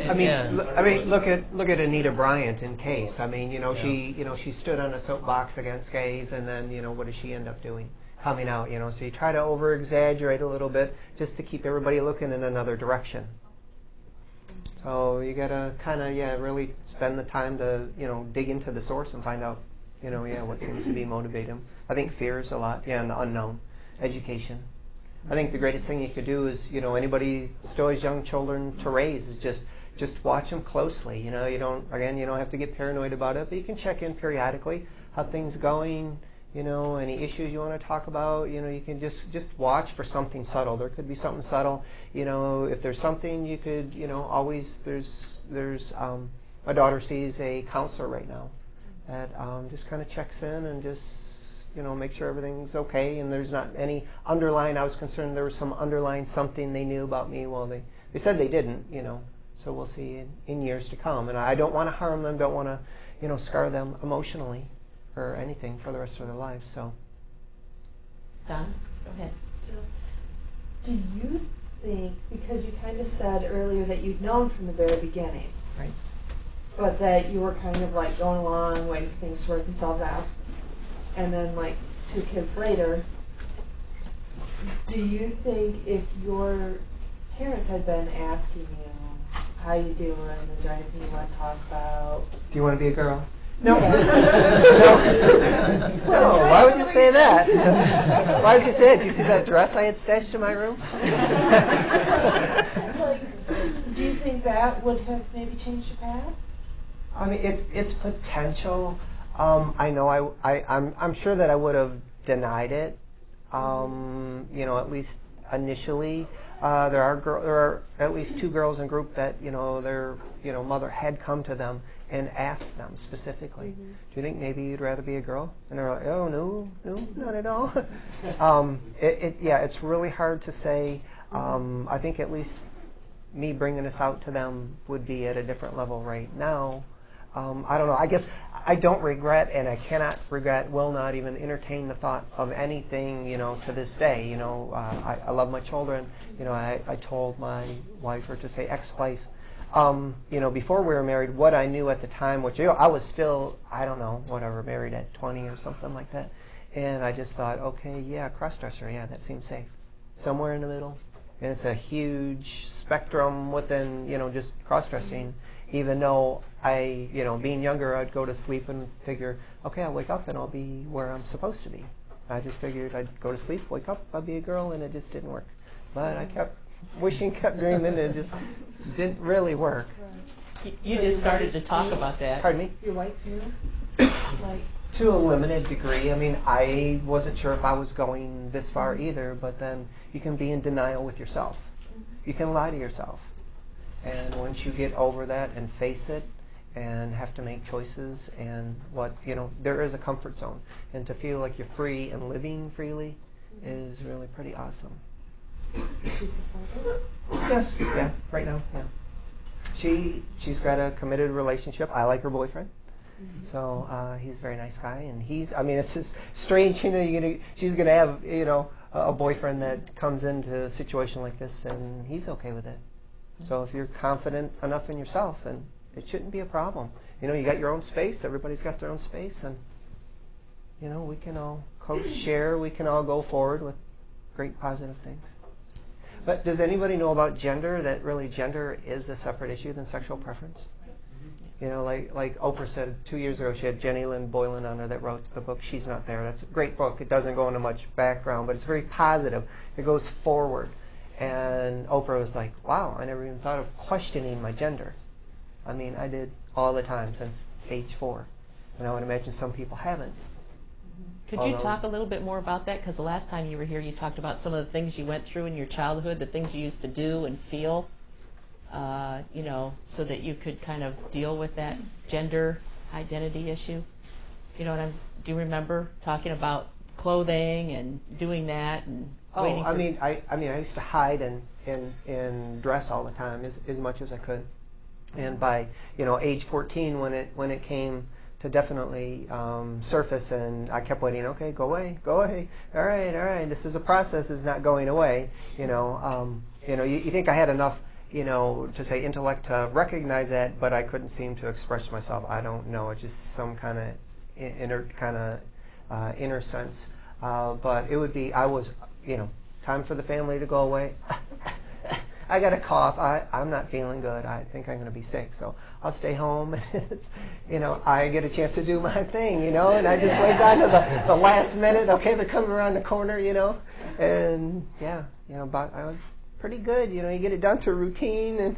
I mean, Yes. look at Anita Bryant in Case. I mean, she stood on a soapbox against gays, and then what does she end up doing? Coming out, So you try to over exaggerate a little bit just to keep everybody looking in another direction. So you gotta kind of really spend the time to dig into the source and find out what seems to be motivating them. I think fear is a lot, and the unknown. Education. I think the greatest thing you could do is, anybody still has young children to raise is just watch them closely. You don't have to get paranoid about it, but you can check in periodically. How things going? Any issues you want to talk about? You can just watch for something subtle. There could be something subtle. If there's something you could, always there's my daughter sees a counselor right now that just kind of checks in and just make sure everything's okay and there's not any underlying. I was concerned there was some underlying something they knew about me. Well, they said they didn't, so we'll see in years to come. And I don't want to harm them, don't want to, scar them emotionally or anything for the rest of their lives. So, Don, go ahead. Do you think, because you kind of said earlier that you'd known from the very beginning, right, but that you were kind of like going along, waiting for things to work themselves out, and then like 2 kids later, do you think if your parents had been asking you, how you doing, is there anything you want to talk about? Do you want to be a girl? No. No. Why would you say that? Why would you say it? Do you see that dress I had stashed in my room? Do you think that would have maybe changed your path? I mean, it's potential. I know I'm sure that I would have denied it. At least initially. There are at least 2 girls in group that their mother had come to them and asked them specifically, do you think maybe you'd rather be a girl? And they're like, oh no, not at all. It's really hard to say. I think at least me bringing this out to them would be at a different level right now. I don't know. I guess I don't regret, and I cannot regret, will not even entertain the thought of anything, to this day. I love my children. I told my wife, or to say ex-wife, before we were married, what I knew at the time, which I was still, I don't know, whatever, married at 20 or something like that. And I just thought, okay, yeah, cross-dresser, yeah, that seems safe. Somewhere in the middle. And it's a huge spectrum within, just cross-dressing. Even though I, being younger, I'd go to sleep and figure, okay, I'll wake up and I'll be where I'm supposed to be. I just figured I'd go to sleep, wake up, I'd be a girl, and it just didn't work. But I kept wishing, kept dreaming, and it just didn't really work. You just started to talk about that. Pardon me? Your wife knew? To a limited degree. I mean, I wasn't sure if I was going this far either, but then you can be in denial with yourself. You can lie to yourself. And once you get over that and face it and have to make choices and there is a comfort zone. And to feel like you're free and living freely is really pretty awesome. She's supportive? Yes, yeah, right now, yeah. She's got a committed relationship. I like her boyfriend. So he's a very nice guy, and it's just strange, she's going to have, a boyfriend that comes into a situation like this, and he's okay with it. So if you're confident enough in yourself, then it shouldn't be a problem. You got your own space, everybody's got their own space, and, we can all co-share, we can all go forward with great positive things. But does anybody know about gender, that really gender is a separate issue than sexual preference? Like Oprah said 2 years ago, she had Jenny Lynn Boylan on her that wrote the book She's Not There. That's a great book. It doesn't go into much background, but it's very positive. It goes forward. And Oprah was like, wow, I never even thought of questioning my gender. I mean, I did all the time since age 4. And I would imagine some people haven't. Could you talk a little bit more about that? Because the last time you were here, you talked about some of the things you went through in your childhood, the things you used to do and feel, so that you could kind of deal with that gender identity issue. Do you remember talking about clothing and doing that and waiting for... I used to hide and dress all the time as much as I could. And by age 14, when it came to definitely surface, and I kept waiting. Okay, go away. All right. This is a process. It's not going away. You think I had enough to say intellect to recognize that, but I couldn't seem to express myself. I don't know. It's just some kind of inner sense. But it would be, time for the family to go away. I got a cough. I'm not feeling good. I think I'm going to be sick. So I'll stay home. I get a chance to do my thing, and I just wait down to the last minute. Okay, they're coming around the corner, and but I was pretty good. You get it down to routine,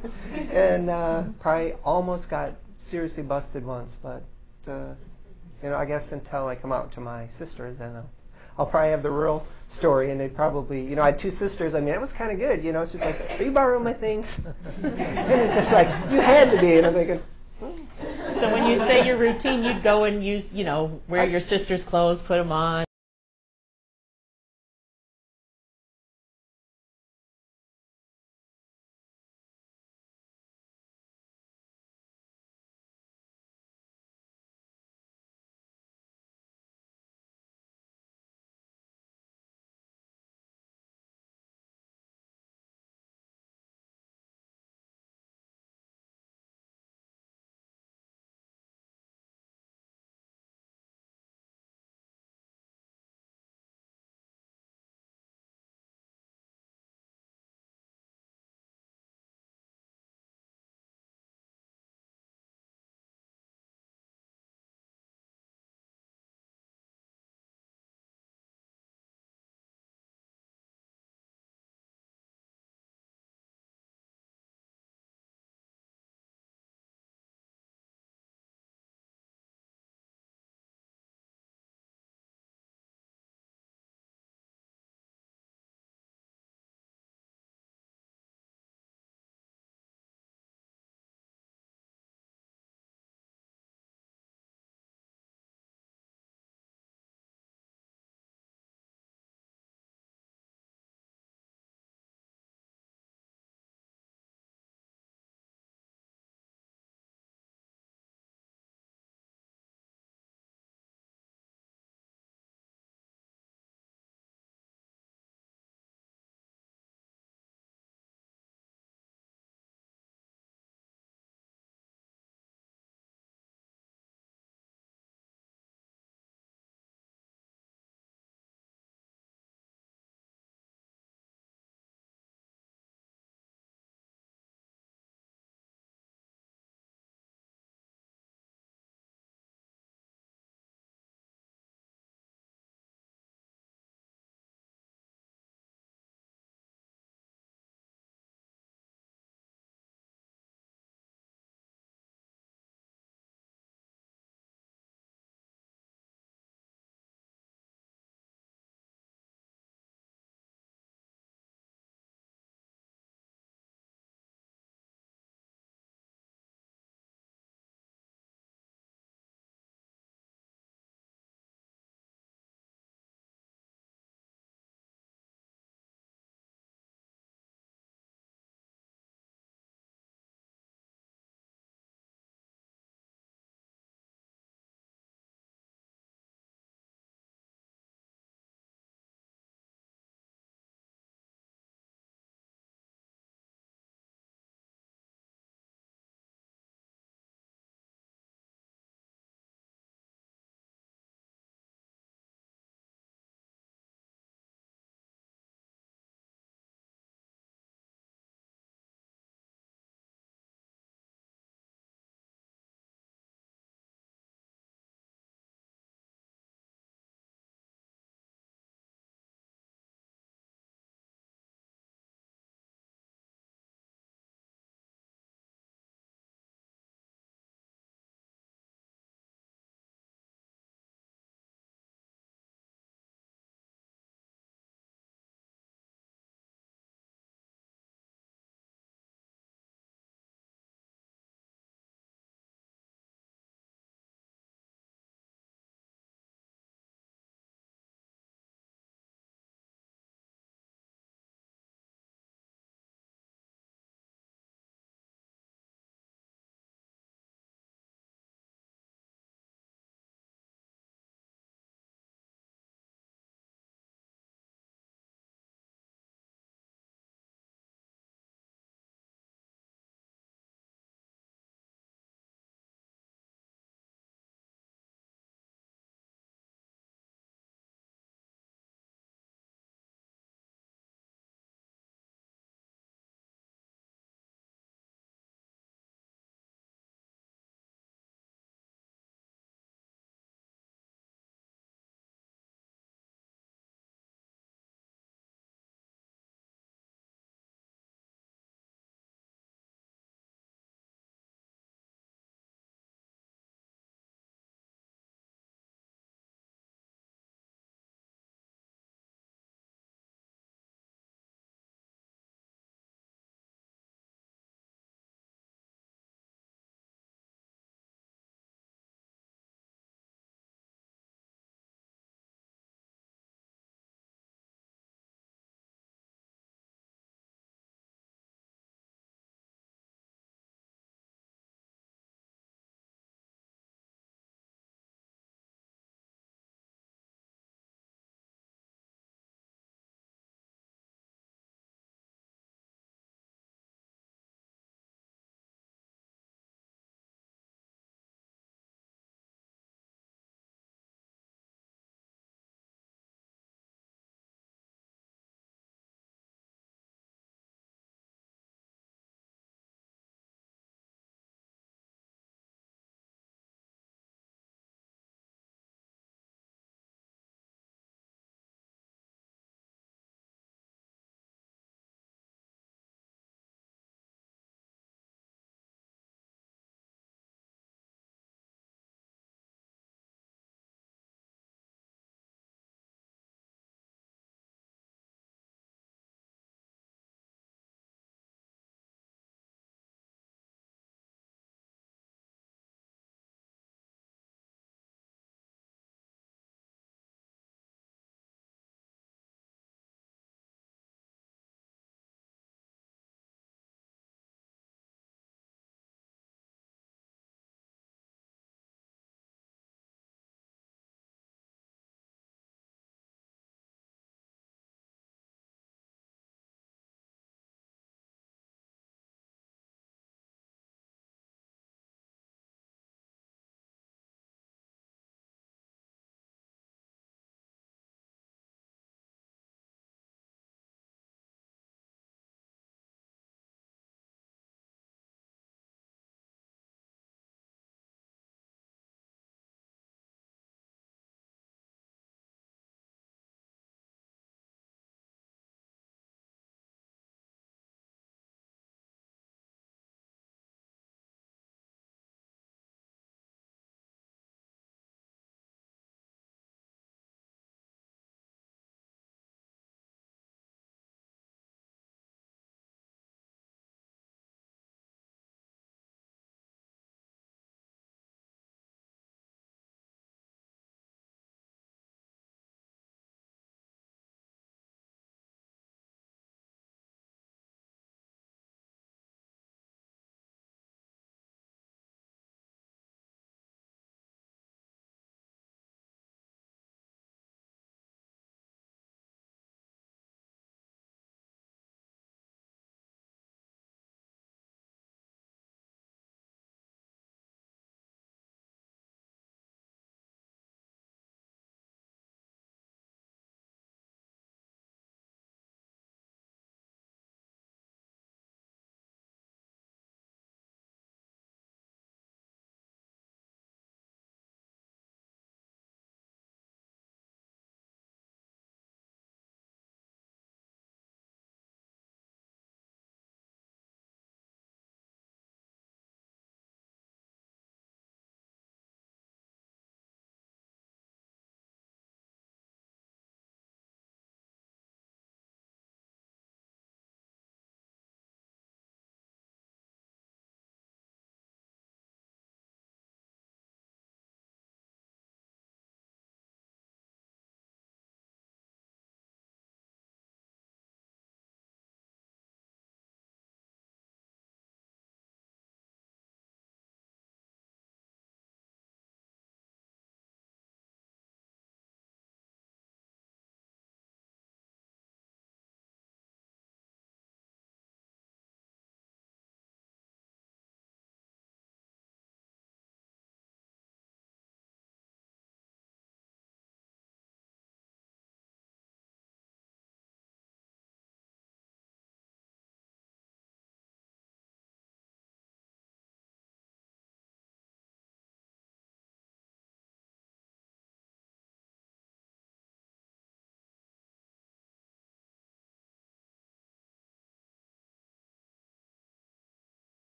and probably almost got seriously busted once. But, I guess until I come out to my sisters, then I'll probably have the real story, and they'd probably, I had two sisters. I mean, it was kind of good, It's just like, are you borrowing my things? And it's just like, you had to be, and I'm thinking. So when you say your routine, you'd go and use, wear your sister's clothes, put them on.